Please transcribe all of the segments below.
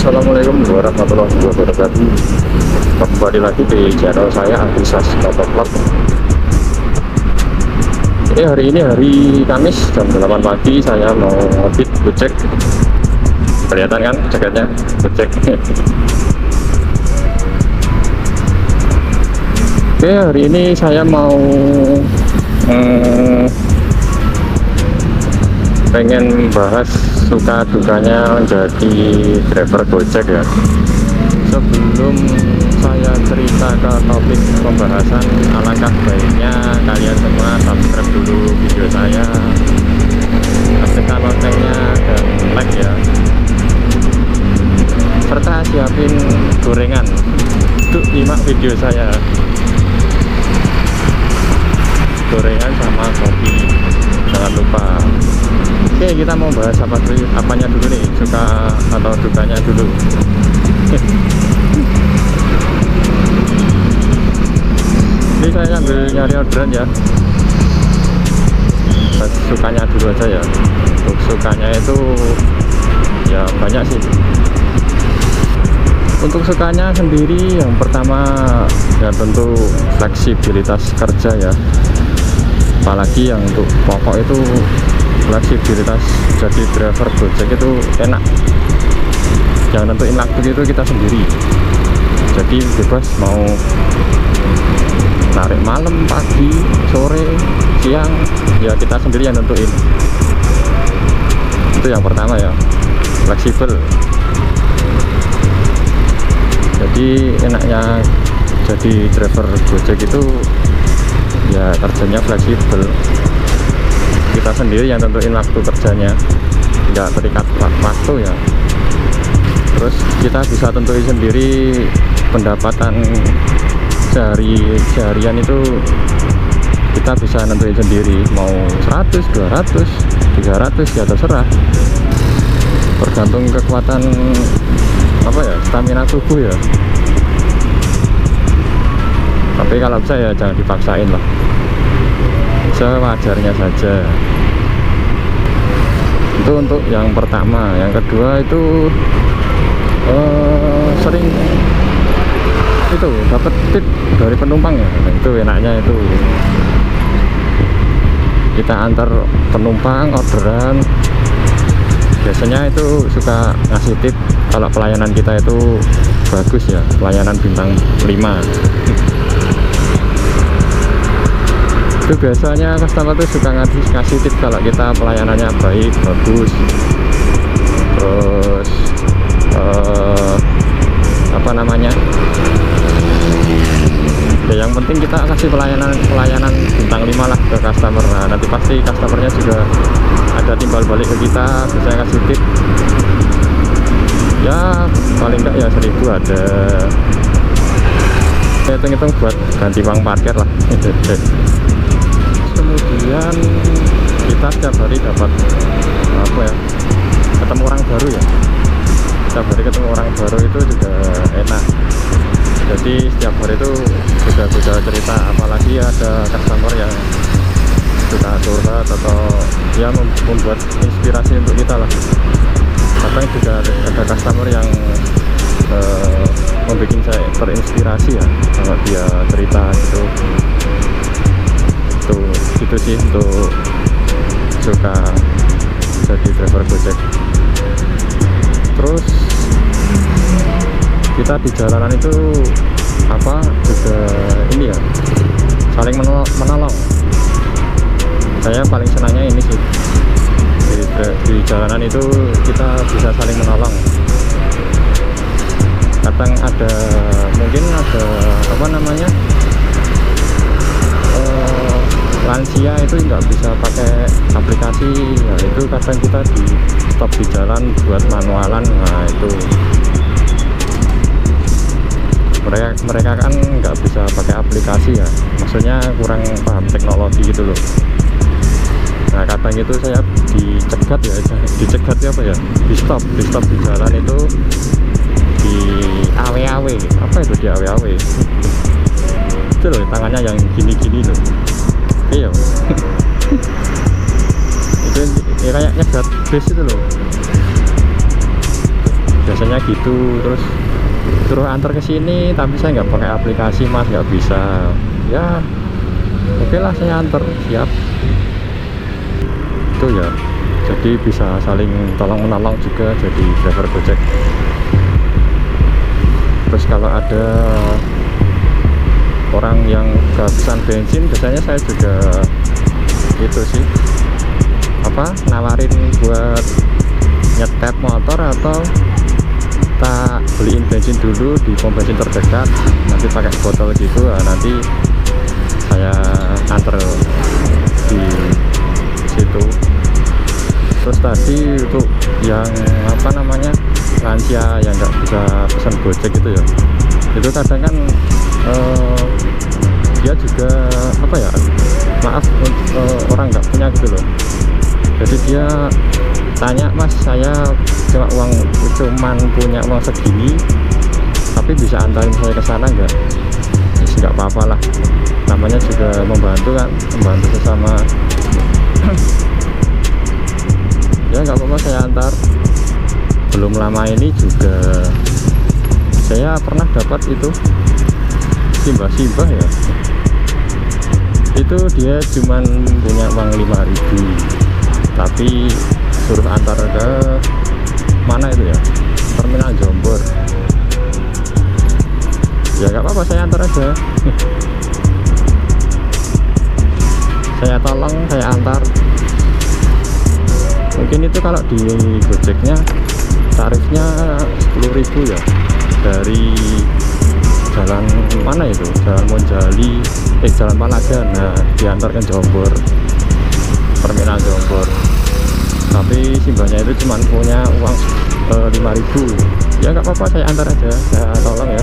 Assalamualaikum warahmatullahi wabarakatuh. Kembali lagi di channel saya Andrisas Motovlog. Hari ini hari Kamis jam 8 pagi. Saya mau ngedit Gojek. Kelihatan kan jaketnya Gojek. Hari ini saya mau pengen bahas suka dukanya menjadi driver Gojek ya. Sebelum saya cerita ke topik pembahasan, alangkah baiknya kalian semua subscribe dulu video saya, aktifkan loncengnya dan like ya, serta siapin gorengan untuk nyimak video saya. Gorengan sama kopi jangan lupa. Oke, kita mau bahas apanya dulu nih, suka atau dukanya dulu. Ini saya sambil nyari orderan ya. Sukanya dulu aja ya. Untuk sukanya itu ya banyak sih. Untuk sukanya sendiri, yang pertama ya tentu fleksibilitas kerja ya. Apalagi yang untuk pokok itu fleksibilitas jadi driver Gojek itu enak. Yang nentuin waktu itu kita sendiri, jadi bebas mau narik malam, pagi, sore, siang, ya kita sendiri yang nentuin. Itu yang pertama ya, fleksibel. Jadi enaknya jadi driver Gojek itu ya kerjanya fleksibel, kita sendiri yang tentuin waktu kerjanya, nggak terikat waktu ya. Terus kita bisa tentuin sendiri pendapatan seharian itu, kita bisa nentuin sendiri mau 100, 200, 300 ya terserah, tergantung kekuatan apa ya, stamina tubuh ya. Tapi kalau bisa ya jangan dipaksain lah, sewajarnya saja. Itu untuk yang pertama. Yang kedua itu sering itu dapat tip dari penumpang ya. Itu enaknya, itu kita antar penumpang orderan, biasanya itu suka ngasih tip kalau pelayanan kita itu bagus ya, pelayanan bintang 5. Itu biasanya customer tuh suka ngasih tip kalau kita pelayanannya baik, bagus. Terus apa namanya ya, yang penting kita kasih pelayanan bintang 5 lah ke customer. Nah, nanti pasti customernya juga ada timbal balik ke kita, biasanya kasih tip ya paling enggak ya 1000 ada. Hitung-hitung buat ganti uang parkir lah. Kemudian kita setiap hari dapat apa ya, ketemu orang baru ya. Setiap hari ketemu orang baru itu juga enak. Jadi setiap hari itu beda-beda cerita, apalagi ada customer yang suka curhat atau ya membuat inspirasi untuk kita lah. Kadang juga ada customer yang membuat saya terinspirasi ya kalau dia cerita gitu. Itu sih untuk suka jadi driver Gojek. Terus kita di jalanan itu apa juga ini ya, saling menolong. Saya paling senangnya ini sih, di jalanan itu kita bisa saling menolong. Kadang ada, mungkin ada apa namanya, lansia itu nggak bisa pakai aplikasi ya, itu kadang kita di stop di jalan buat manualan. Nah itu mereka kan nggak bisa pakai aplikasi ya, maksudnya kurang paham teknologi gitu loh. Nah kadang itu saya dicegat ya, apa ya, di stop di jalan itu, di awe-awe, apa itu di awe-awe itu loh, tangannya yang gini-gini loh. Iya itu ya kayak nyegat bis itu loh. biasanya gitu. Terus suruh antar ke sini tapi saya nggak pakai aplikasi mas, nggak bisa. Ya oke lah, saya antar, siap. Itu ya, jadi bisa saling tolong menolong juga jadi driver Gojek. Terus kalau ada orang yang kehabisan bensin, biasanya saya juga itu sih, apa, nawarin buat nyetep motor atau kita beliin bensin dulu di pom bensin terdekat, nanti pakai botol gitu. Nah, nanti saya antar di situ. Terus tadi untuk yang apa namanya, lansia yang nggak bisa pesan Gojek gitu ya, itu kadang kan dia juga apa ya, maaf, orang nggak punya gitu loh. Jadi dia tanya, mas saya cuman punya uang segini tapi bisa antarin saya ke sana nggak? Nggak apa-apa lah, namanya juga membantu kan, membantu sesama. Ya nggak apa-apa, saya antar. Belum lama ini juga saya pernah dapat itu simbah ya, itu dia cuman punya uang 5.000 tapi suruh antar ke mana itu ya, terminal Jombor. Ya nggak apa-apa, saya antar aja. Saya tolong, saya antar. Mungkin itu kalau di Gojeknya tarifnya 10.000 ya, dari jalan mana itu, jalan Monjali, jalan Palagan, nah diantar ke Jombor, terminal Jombor. Tapi simbahnya itu cuma punya uang 5.000. Ya nggak apa-apa, saya antar aja, saya tolong ya.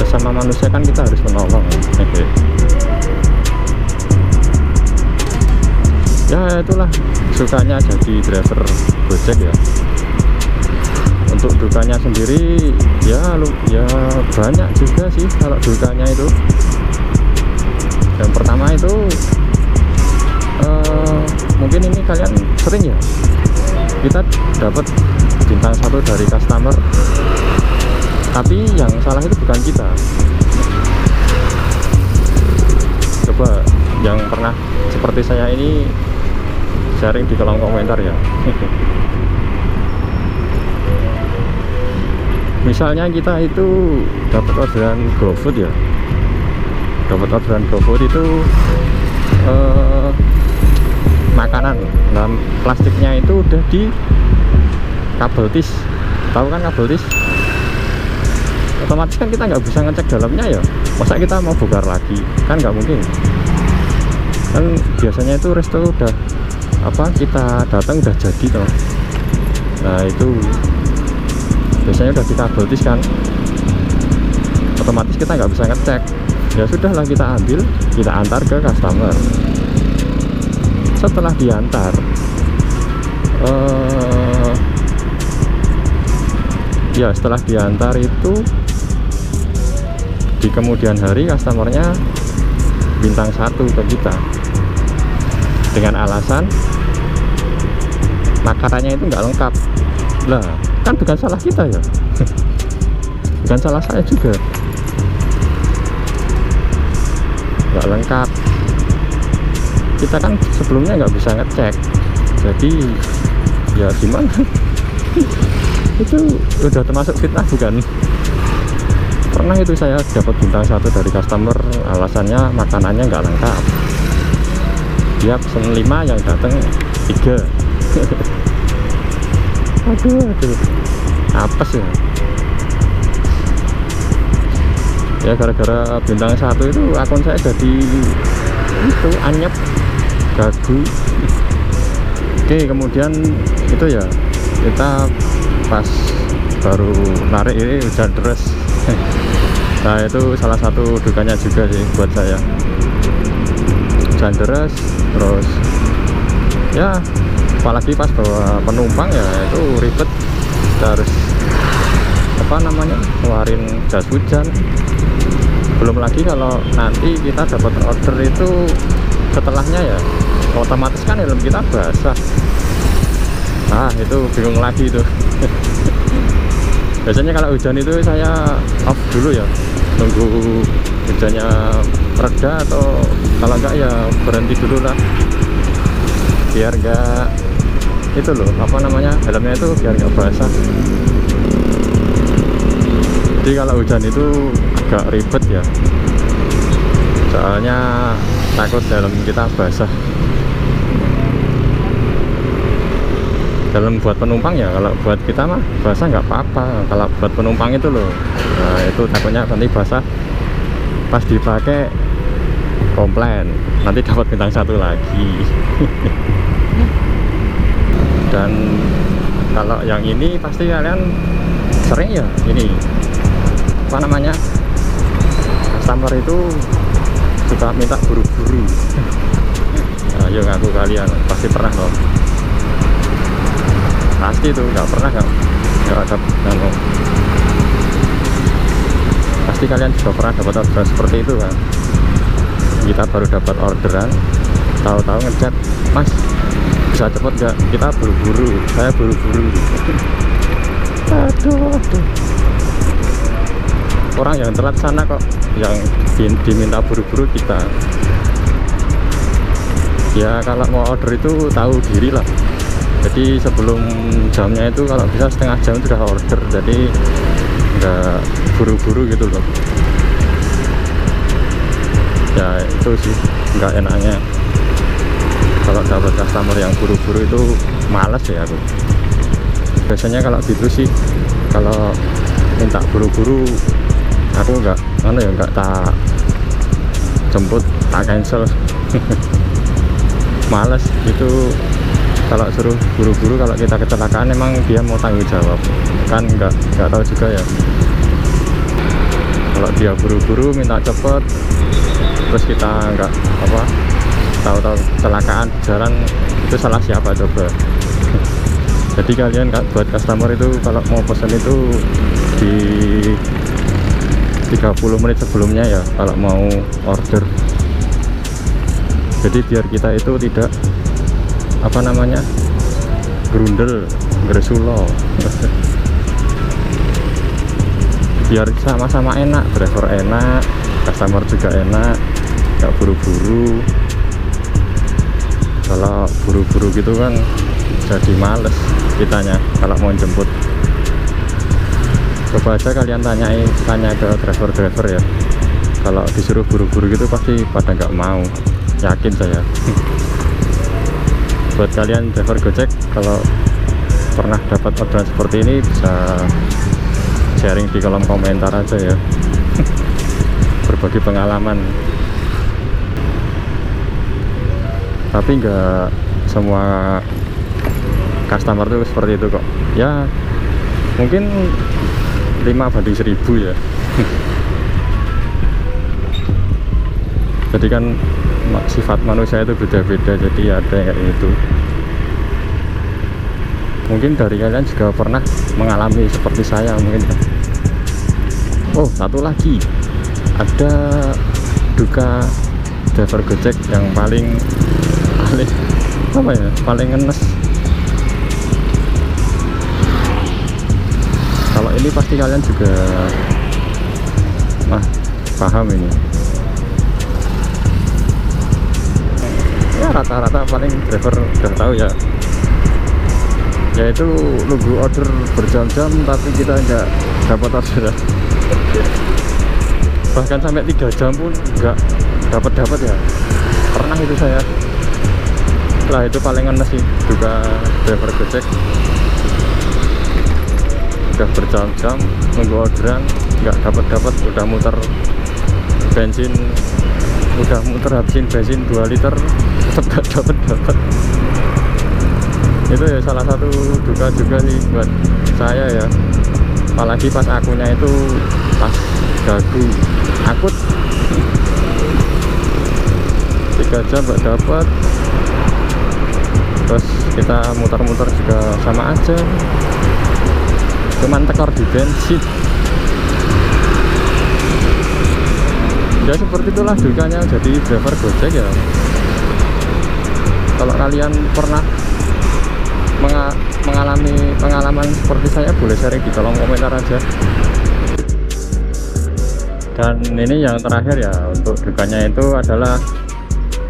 Sesama manusia kan kita harus menolong. Ya itulah sukanya jadi driver Gojek ya. Untuk dukanya sendiri ya banyak juga sih. Kalau dukanya itu, yang pertama itu mungkin ini kalian sering ya, kita dapat bintang 1 dari customer tapi yang salah itu bukan kita. Coba yang pernah seperti saya ini sharing di kolom komentar ya. Misalnya kita itu dapat orderan GoFood ya, dapat orderan GoFood itu makanan, nah plastiknya itu udah di kabel tis, tahu kan kabel tis? Otomatis kan kita nggak bisa ngecek dalamnya ya, masa kita mau bongkar lagi, kan nggak mungkin. Kan biasanya itu resto udah apa, kita datang udah jadi toh. Nah itu biasanya udah di kabel tis kan, otomatis kita nggak bisa ngecek. Ya sudahlah, kita ambil, kita antar ke customer. Setelah diantar setelah diantar itu di kemudian hari customernya bintang 1 ke kita dengan alasan makanannya itu nggak lengkap. Lah kan bukan salah kita ya. Bukan salah saya juga, nggak lengkap. Kita kan sebelumnya nggak bisa ngecek, jadi ya gimana. Itu udah termasuk fitnah bukan? Pernah itu saya dapat bintang 1 dari customer, alasannya makanannya nggak lengkap. Dia pesen 5, yang datang 3. aduh apes ya. Ya gara-gara bintang 1 itu akun saya jadi itu anyep, gagu. Oke, kemudian itu ya, kita pas baru narik ini hujan deras. Nah itu salah satu dukanya juga sih buat saya, hujan deras. Terus ya apalagi pas bawa penumpang ya itu ribet, kita harus apa namanya, keluarin jas hujan. Belum lagi kalau nanti kita dapat order itu setelahnya ya otomatis kan helm kita basah. itu bingung lagi itu. Biasanya kalau hujan itu saya off dulu ya, tunggu hujannya reda, atau kalau enggak ya berhenti dulu lah, biar enggak itu loh, apa namanya, helmnya itu biar enggak basah. Jadi kalau hujan itu agak ribet ya, soalnya takut helm kita basah. Dalam buat penumpang ya, kalau buat kita mah basah nggak apa-apa. Kalau buat penumpang itu loh, nah itu takutnya nanti basah pas dipakai, komplain, nanti dapat bintang 1 lagi. Dan kalau yang ini pasti kalian sering ya, ini apa namanya, customer itu suka minta buru-buru. Ayo ngaku kalian pasti pernah loh. Pasti itu nggak pernah nggak ada nano. Pasti kalian juga pernah dapat orderan seperti itu kan. Kita baru dapat orderan, tahu-tahu ngechat, "Mas, bisa cepet nggak? Kita buru-buru, saya buru-buru." Aduh. Orang yang telat sana kok yang diminta buru-buru kita. Ya kalau mau order itu tahu diri lah. Jadi sebelum jamnya itu kalau bisa setengah jam sudah order, jadi nggak buru-buru gitu loh. Ya itu sih nggak enaknya kalau dapat customer yang buru-buru, itu males ya aku. Biasanya kalau gitu sih, kalau minta buru-buru aku nggak tak jemput, tak cancel. Males itu. Kalau suruh buru-buru, kalau kita kecelakaan emang dia mau tanggung jawab kan? Nggak tahu juga ya. Kalau dia buru-buru minta cepet, terus kita nggak apa, tahu-tahu kecelakaan jalan, itu salah siapa coba? Jadi kalian buat customer itu kalau mau pesan itu di 30 menit sebelumnya ya, kalau mau order. Jadi biar kita itu tidak apa namanya, grundel, gresulo. Biar sama-sama enak, driver enak, customer juga enak, nggak buru-buru. Kalau buru-buru gitu kan jadi males kitanya kalau mau jemput. Coba aja kalian tanya ke driver-driver ya, kalau disuruh buru-buru gitu pasti pada nggak mau, yakin saya. Buat kalian driver Gojek, kalau pernah dapat orderan seperti ini bisa sharing di kolom komentar aja ya. Berbagi pengalaman. Tapi nggak semua customer tuh seperti itu kok ya, mungkin 5/1000 ya. Jadi kan sifat manusia itu beda-beda, jadi ada yang kayak gitu. Mungkin dari kalian juga pernah mengalami seperti saya mungkin. Oh, satu lagi, ada duka driver Gojek yang paling apa ya, paling ngenes. Kalau ini pasti kalian juga paham ini. Ya rata-rata paling driver udah tahu ya, yaitu nunggu order berjam-jam tapi kita nggak dapat order. Bahkan sampai 3 jam pun nggak dapat ya, pernah itu saya. Lah itu paling ngenes sih, duka driver Gojek. Udah berjam-jam nunggu orderan nggak dapat, udah muter bensin, udah muter habisin bensin 2 liter tetap gak dapat. Itu ya salah satu duka juga nih buat saya ya, apalagi pas akunya itu pas gagu akut 3 jam gak dapat, terus kita muter-muter juga sama aja, cuman tekor di bensin. Ya seperti itulah dukanya jadi driver Gojek ya. Kalau kalian pernah mengalami pengalaman seperti saya, boleh sharing di kolom komentar aja. Dan ini yang terakhir ya, untuk dukanya itu adalah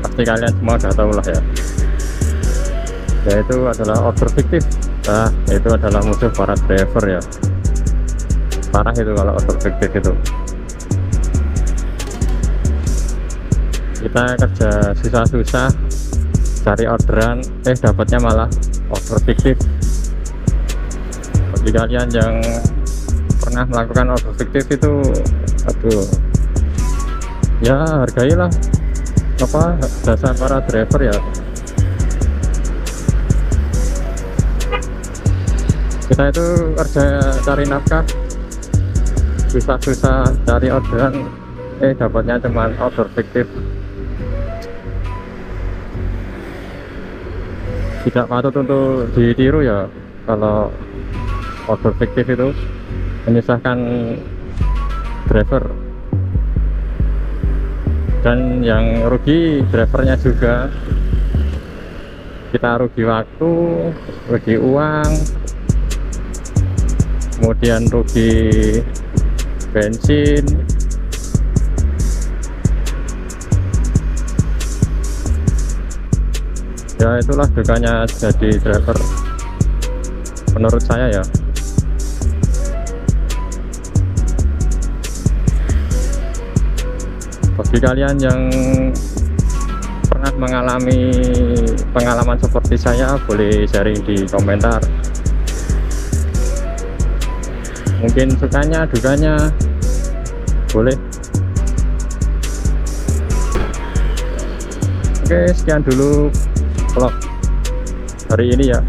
pasti kalian semua udah tahu lah ya, yaitu adalah order fiktif. Nah, itu adalah musuh para driver ya, parah itu kalau order fiktif itu. Kita kerja susah-susah cari orderan, dapatnya malah order fiktif. Bagi kalian yang pernah melakukan order fiktif itu, aduh ya, hargailah apa jasa para driver ya. Kita itu kerja cari nafkah, susah-susah cari orderan, dapatnya cuman order fiktif. Tidak patut untuk ditiru ya, kalau order fiktif itu menyusahkan driver, dan yang rugi drivernya juga. Kita rugi waktu, rugi uang, kemudian rugi bensin. Ya itulah dukanya jadi driver menurut saya ya. Bagi kalian yang pernah mengalami pengalaman seperti saya, boleh sharing di komentar. Mungkin sukanya, dukanya, boleh. Oke, sekian dulu vlog hari ini ya.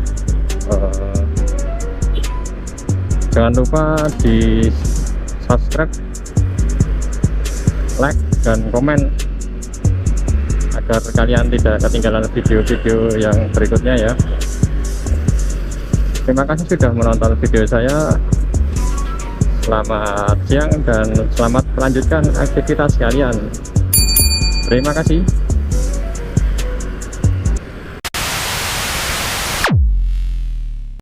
Jangan lupa di subscribe, like, dan komen agar kalian tidak ketinggalan video-video yang berikutnya ya. Terima kasih sudah menonton video saya. Selamat siang dan selamat melanjutkan aktivitas kalian. Terima kasih.